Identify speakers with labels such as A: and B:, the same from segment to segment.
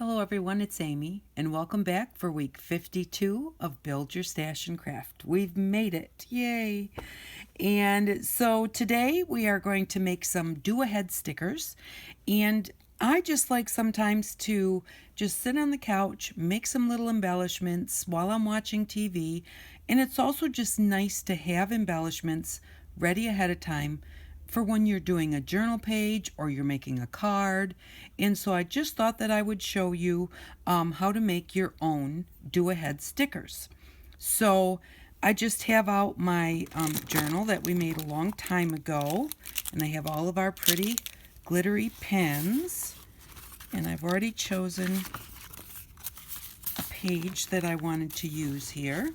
A: Hello everyone, it's Amy, and welcome back for week 52 of Build Your Stash and Craft. We've made it, yay! And so today we are going to make some do-ahead stickers, and I just like sometimes to just sit on the couch, make some little embellishments while I'm watching TV, and it's also just nice to have embellishments ready ahead of time for when you're doing a journal page or you're making a card. And so I just thought that I would show you how to make your own do-ahead stickers. So I just have out my journal that we made a long time ago, and I have all of our pretty glittery pens, and I've already chosen a page that I wanted to use here.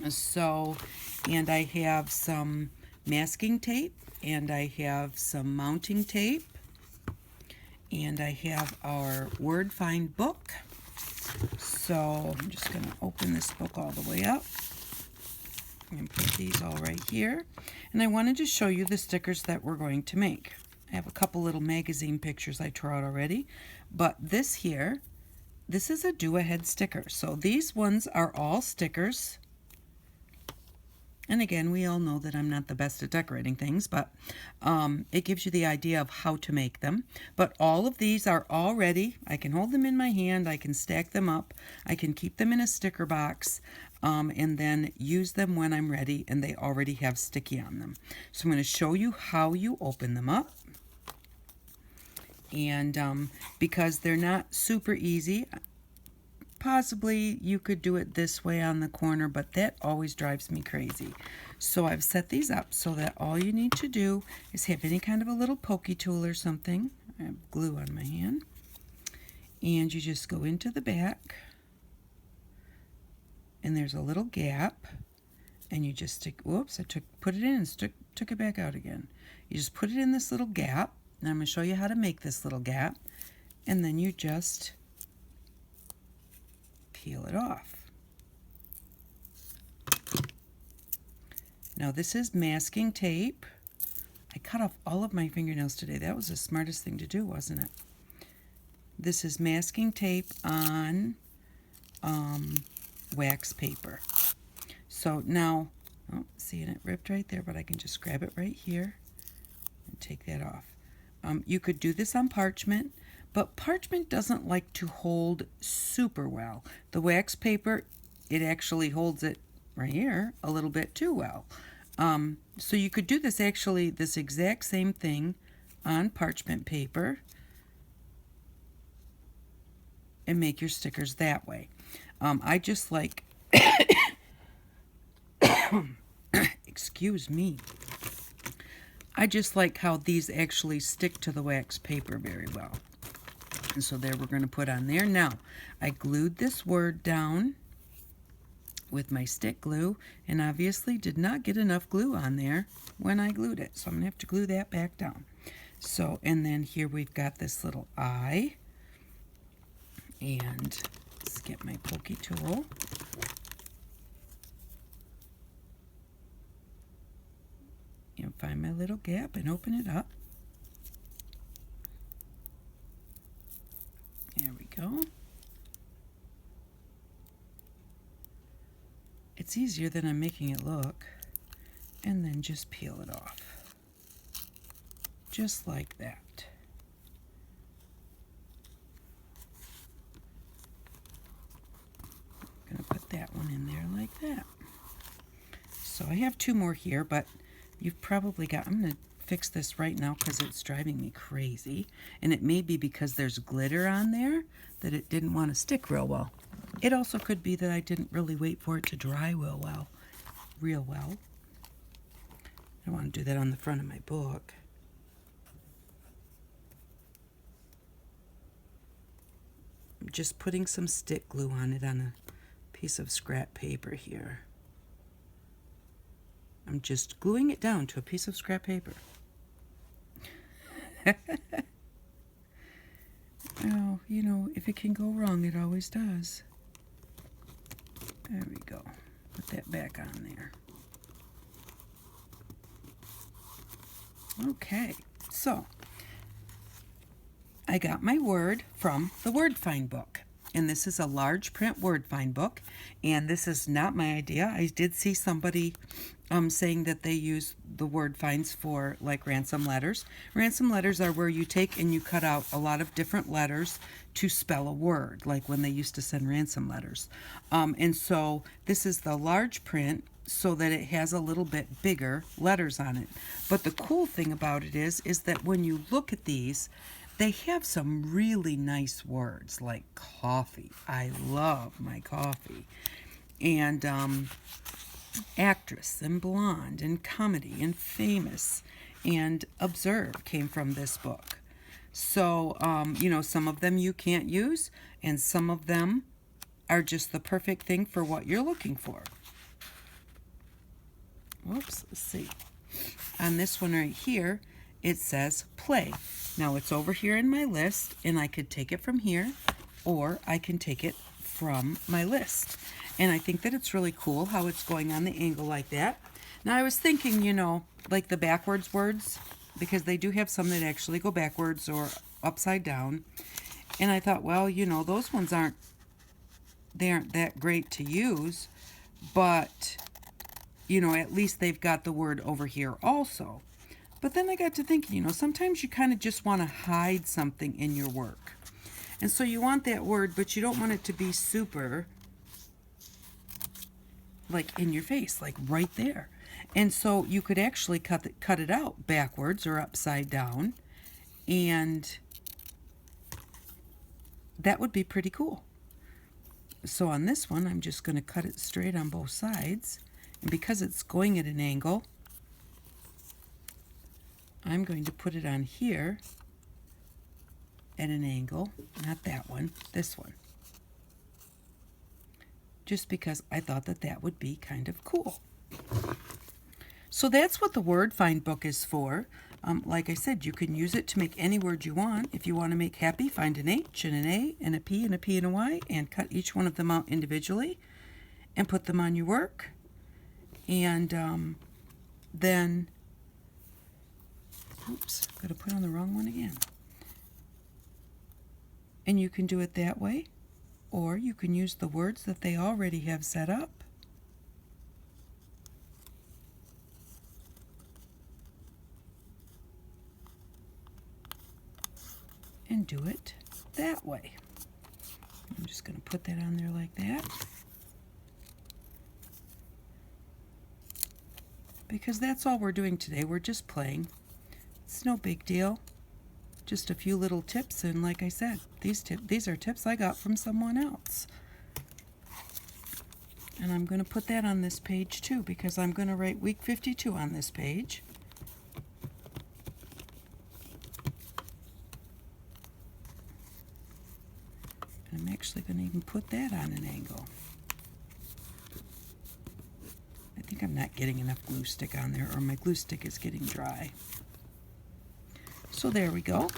A: So, and I have some masking tape, and I have some mounting tape, and I have our word find book. So I'm just going to open this book all the way up and put these all right here. And I wanted to show you the stickers that we're going to make. I have a couple little magazine pictures I tore out already, but this here, this is a do-ahead sticker. So these ones are all stickers. And again, we all know that I'm not the best at decorating things, but it gives you the idea of how to make them. But all of these are all ready. I can hold them in my hand. I can stack them up. I can keep them in a sticker box and then use them when I'm ready, and they already have sticky on them. So I'm going to show you how you open them up. And because they're not super easy, possibly you could do it this way on the corner, but that always drives me crazy. So I've set these up so that all you need to do is have any kind of a little pokey tool or something. I have glue on my hand. And you just go into the back, and there's a little gap, and you just stick, whoops, put it in and took it back out again. You just put it in this little gap, and I'm going to show you how to make this little gap, and then you just peel it off. Now this is masking tape. I cut off all of my fingernails today. That was the smartest thing to do, wasn't it? This is masking tape on wax paper. So now, oh, seeing it ripped right there, but I can just grab it right here and take that off. You could do this on parchment, but parchment doesn't like to hold super well. The wax paper, it actually holds it right here a little bit too well. So you could do this exact same thing on parchment paper and make your stickers that way. I just like, excuse me. I just like how these actually stick to the wax paper very well. And so there we're going to put on there. Now, I glued this word down with my stick glue, and obviously did not get enough glue on there when I glued it. So I'm going to have to glue that back down. So, and then here we've got this little eye. And let's get my pokey tool. And find my little gap and open it up. There we go. It's easier than I'm making it look. And then just peel it off. Just like that. I'm going to put that one in there like that. So I have two more here, but you've probably got, I'm going to fix this right now because it's driving me crazy, and it may be because there's glitter on there that it didn't want to stick real well. It also could be that I didn't really wait for it to dry real well. I want to do that on the front of my book. I'm just putting some stick glue on it on a piece of scrap paper here. I'm just gluing it down to a piece of scrap paper. Oh, you know, if it can go wrong, it always does. There we go. Put that back on there. Okay, so I got my word from the Word Find book. And this is a large print word find book. And this is not my idea. I did see somebody saying that they use the word finds for like ransom letters. Ransom letters are where you take and you cut out a lot of different letters to spell a word, like when they used to send ransom letters. And so this is the large print so that it has a little bit bigger letters on it. But the cool thing about it is that when you look at these, they have some really nice words like coffee. I love my coffee. And actress and blonde and comedy and famous and observe came from this book. So, some of them you can't use and some of them are just the perfect thing for what you're looking for. Whoops, let's see. On this one right here, it says play. Now it's over here in my list, and I could take it from here, or I can take it from my list. And I think that it's really cool how it's going on the angle like that. Now I was thinking, like the backwards words, because they do have some that actually go backwards or upside down. And I thought, well, those ones aren't that great to use, but, at least they've got the word over here also. But then I got to thinking, sometimes you kind of just want to hide something in your work. And so you want that word, but you don't want it to be super, like in your face, like right there. And so you could actually cut it out backwards or upside down. And that would be pretty cool. So on this one, I'm just going to cut it straight on both sides. And because it's going at an angle, I'm going to put it on here at an angle, not that one, this one. Just because I thought that would be kind of cool. So that's what the word find book is for. Like I said, you can use it to make any word you want. If you want to make happy, find an H and an A and a P and a P and a Y and cut each one of them out individually and put them on your work. And then, oops, got to put on the wrong one again. And you can do it that way, or you can use the words that they already have set up. And do it that way. I'm just going to put that on there like that. Because that's all we're doing today. We're just playing. It's no big deal. Just a few little tips, and like I said, these are tips I got from someone else. And I'm going to put that on this page too, because I'm going to write week 52 on this page. And I'm actually going to even put that on an angle. I think I'm not getting enough glue stick on there, or my glue stick is getting dry. So there we go.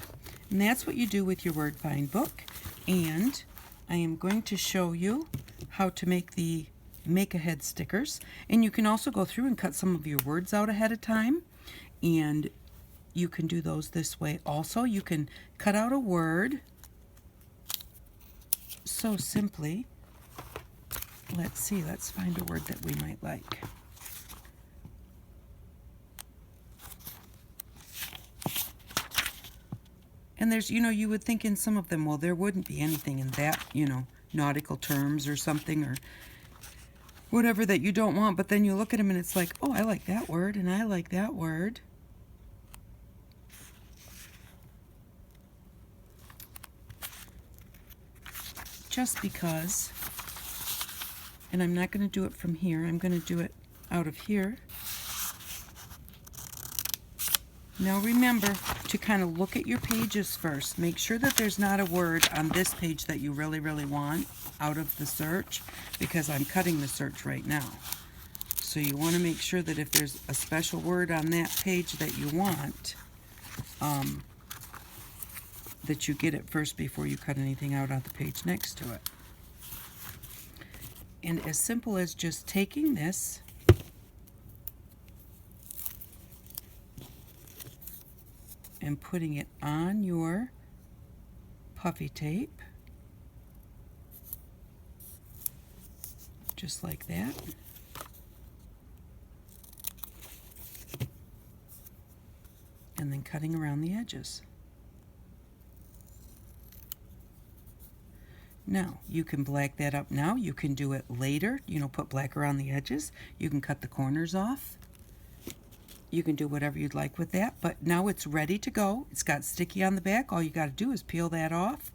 A: And that's what you do with your word find book. And I am going to show you how to make the make-ahead stickers. And you can also go through and cut some of your words out ahead of time. And you can do those this way also. You can cut out a word so simply. Let's find a word that we might like. And there's, you would think in some of them, well, there wouldn't be anything in that, nautical terms or something or whatever that you don't want. But then you look at them and it's like, oh, I like that word and I like that word. Just because, and I'm not going to do it from here. I'm going to do it out of here. Now remember to kind of look at your pages first. Make sure that there's not a word on this page that you really, really want out of the search, because I'm cutting the search right now. So you want to make sure that if there's a special word on that page that you want, that you get it first before you cut anything out on the page next to it. And as simple as just taking this and putting it on your puffy tape, just like that. And then cutting around the edges. Now, you can black that up now. You can do it later, put black around the edges. You can cut the corners off. You can do whatever you'd like with that, but now it's ready to go. It's got sticky on the back. All you got to do is peel that off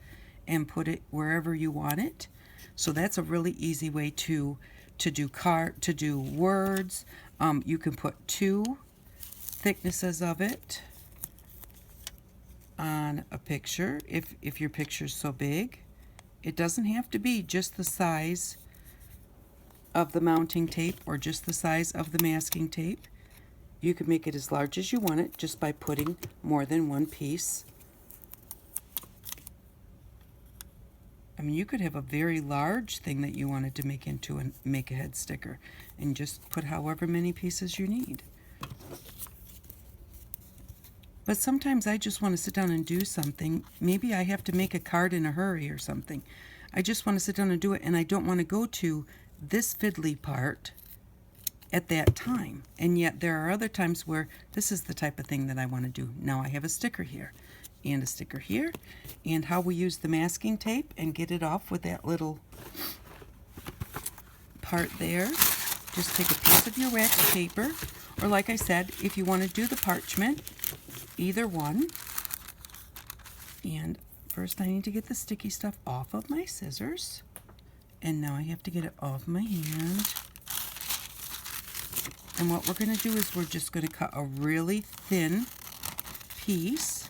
A: and put it wherever you want it. So that's a really easy way to do words. You can put 2 thicknesses of it on a picture if your picture's so big. It doesn't have to be just the size of the mounting tape or just the size of the masking tape. You can make it as large as you want it just by putting more than one piece. I mean, you could have a very large thing that you wanted to make into a make-ahead sticker and just put however many pieces you need. But sometimes I just want to sit down and do something. Maybe I have to make a card in a hurry or something. I just want to sit down and do it, and I don't want to go to this fiddly part at that time. And yet there are other times where this is the type of thing that I want to do. Now I have a sticker here and a sticker here. And how we use the masking tape and get it off with that little part there. Just take a piece of your wax paper, or like I said, if you want to do the parchment, either one. And first I need to get the sticky stuff off of my scissors. And now I have to get it off my hand. And what we're going to do is we're just going to cut a really thin piece,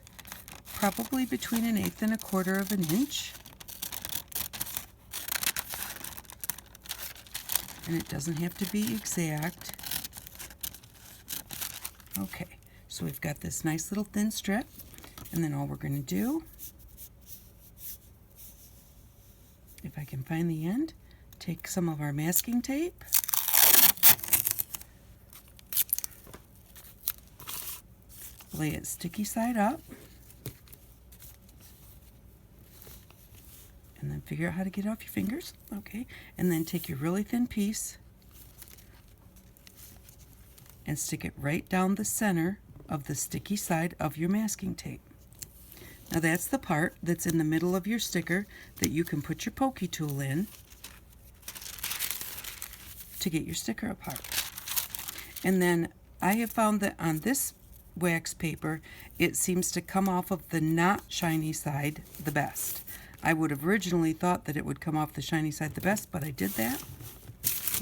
A: probably between 1/8 and 1/4 of an inch. And it doesn't have to be exact. Okay. So we've got this nice little thin strip, and then all we're going to do, if I can find the end, take some of our masking tape, lay it sticky side up, and then figure out how to get it off your fingers. Okay, and then take your really thin piece and stick it right down the center of the sticky side of your masking tape. Now that's the part that's in the middle of your sticker that you can put your pokey tool in to get your sticker apart. And then I have found that on this wax paper, it seems to come off of the not shiny side the best. I would have originally thought that it would come off the shiny side the best, but I did that,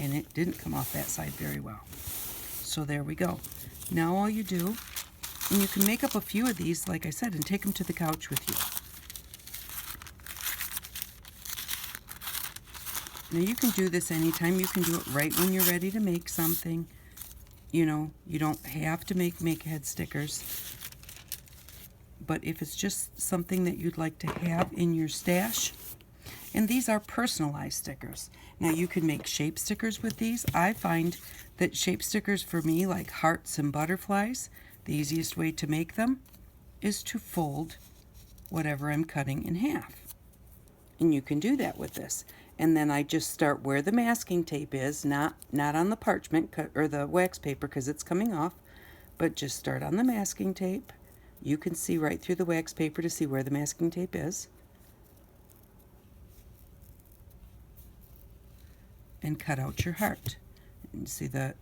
A: and it didn't come off that side very well. So there we go. Now all you do, and you can make up a few of these, like I said, and take them to the couch with you. Now you can do this anytime. You can do it right when you're ready to make something. You don't have to make make-ahead stickers. But if it's just something that you'd like to have in your stash, and these are personalized stickers. Now you can make shape stickers with these. I find that shape stickers for me, like hearts and butterflies, the easiest way to make them is to fold whatever I'm cutting in half. And you can do that with this. And then I just start where the masking tape is, not on the parchment or the wax paper because it's coming off, but just start on the masking tape. You can see right through the wax paper to see where the masking tape is. And cut out your heart. And see the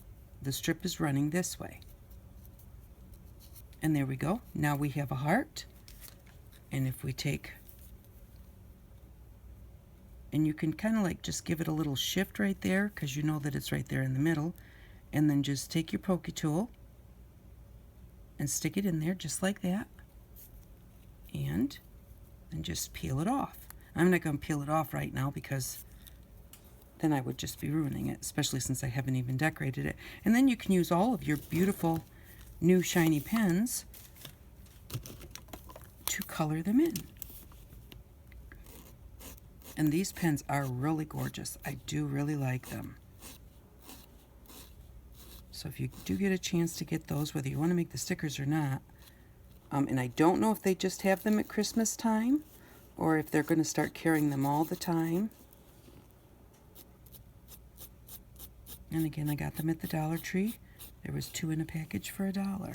A: strip is running this way. And there we go. Now we have a heart. And if we take, and you can kind of like just give it a little shift right there because you know that it's right there in the middle. And then just take your pokey tool and stick it in there just like that. And then just peel it off. I'm not going to peel it off right now because then I would just be ruining it, especially since I haven't even decorated it. And then you can use all of your beautiful new shiny pens to color them in. And these pens are really gorgeous. I do really like them. So if you do get a chance to get those, whether you want to make the stickers or not, and I don't know if they just have them at Christmas time or if they're going to start carrying them all the time. And again, I got them at the Dollar Tree. There was 2 in a package for $1.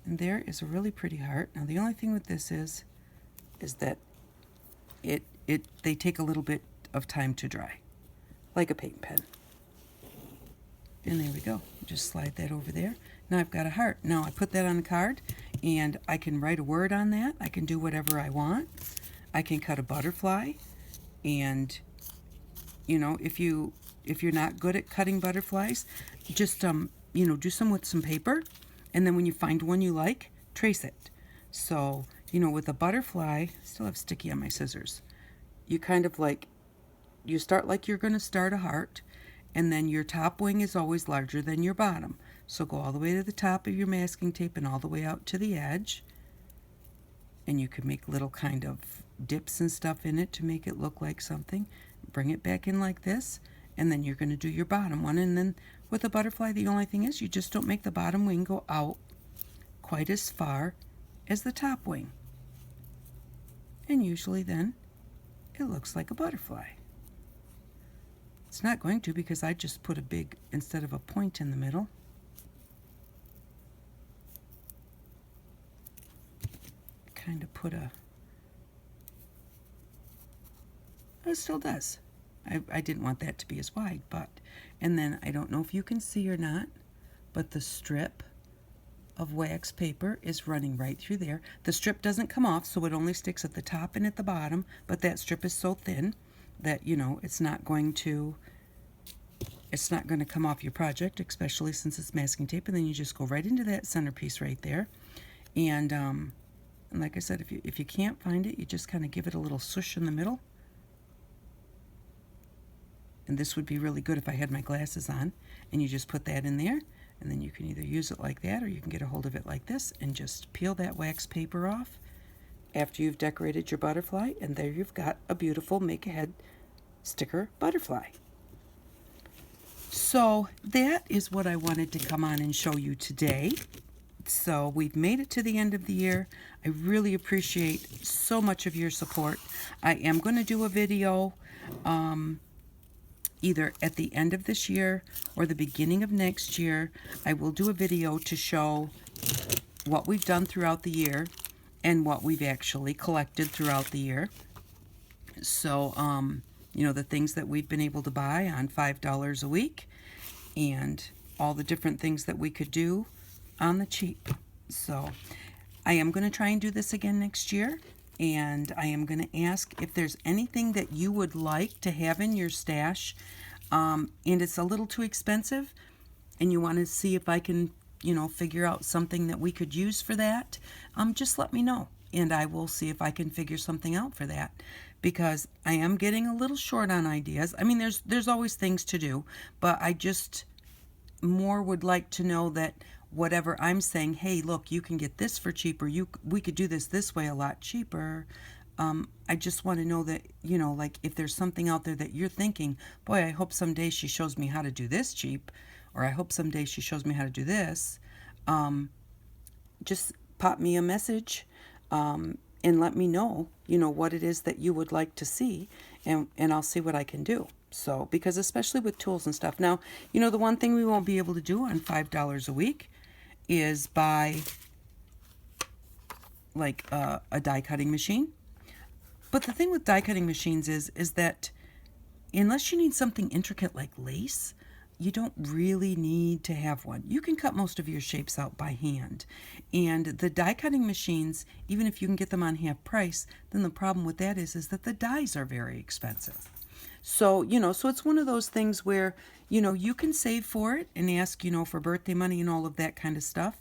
A: And there is a really pretty heart. Now the only thing with this is that they take a little bit of time to dry, like a paint pen. And there we go. Just slide that over there. Now I've got a heart. Now I put that on a card, and I can write a word on that. I can do whatever I want. I can cut a butterfly, and you know, if you're not good at cutting butterflies, just you know, do some with some paper, and then when you find one you like, trace it. So, you know, with a butterfly, I still have sticky on my scissors. You kind of like, you start like you're going to start a heart, and then your top wing is always larger than your bottom. So go all the way to the top of your masking tape and all the way out to the edge. And you can make little kind of dips and stuff in it to make it look like something. Bring it back in like this, and then you're going to do your bottom one. And then with a butterfly, the only thing is you just don't make the bottom wing go out quite as far as the top wing. And usually then it looks like a butterfly. It's not going to, because I just put a big, instead of a point in the middle. Kind of put a, it still does. I didn't want that to be as wide, but, and then I don't know if you can see or not, but the strip of wax paper is running right through there. The strip doesn't come off, so it only sticks at the top and at the bottom, but that strip is so thin that, you know, it's not going to come off your project, especially since it's masking tape. And then you just go right into that centerpiece right there. And like I said, if you can't find it, you just kind of give it a little swoosh in the middle. And this would be really good if I had my glasses on. And you just put that in there, and then you can either use it like that, or you can get a hold of it like this and just peel that wax paper off after you've decorated your butterfly, and there you've got a beautiful make-ahead sticker butterfly. So that is what I wanted to come on and show you today. So we've made it to the end of the year. I really appreciate so much of your support. I am going to do a video either at the end of this year or the beginning of next year. I will do a video to show what we've done throughout the year and what we've actually collected throughout the year. So, you know, the things that we've been able to buy on $5 a week, and all the different things that we could do on the cheap. So I am going to try and do this again next year, and I am going to ask if there's anything that you would like to have in your stash, and it's a little too expensive, and you want to see if I can, you know, figure out something that we could use for that, just let me know, and I will see if I can figure something out for that, because I am getting a little short on ideas. I mean, there's always things to do, but I just more would like to know that whatever I'm saying, hey, look, you can get this for cheaper, we could do this way a lot cheaper. I just want to know that, you know, like if there's something out there that you're thinking, boy, I hope someday she shows me how to do this cheap, or I hope someday she shows me how to do this. Just pop me a message and let me know, you know, what it is that you would like to see, and I'll see what I can do. So, because especially with tools and stuff. Now, you know, the one thing we won't be able to do on $5 a week is buy like a die cutting machine. But the thing with die cutting machines is that unless you need something intricate like lace, you don't really need to have one. You can cut most of your shapes out by hand. And the die cutting machines, even if you can get them on half price, then the problem with that is that the dies are very expensive. So, you know, so it's one of those things where, you know, you can save for it and ask, you know, for birthday money and all of that kind of stuff,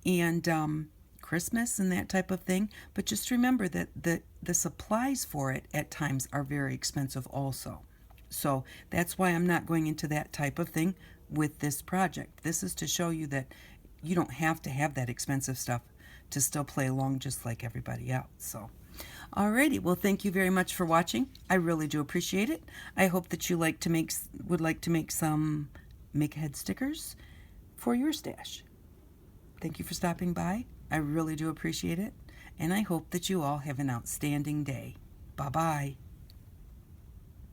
A: and Christmas and that type of thing. But just remember that the supplies for it at times are very expensive also. So that's why I'm not going into that type of thing with this project. This is to show you that you don't have to have that expensive stuff to still play along just like everybody else. So, alrighty, well, thank you very much for watching. I really do appreciate it. I hope that you would like to make some make-ahead stickers for your stash. Thank you for stopping by, I really do appreciate it, and I hope that you all have an outstanding day. Bye-bye.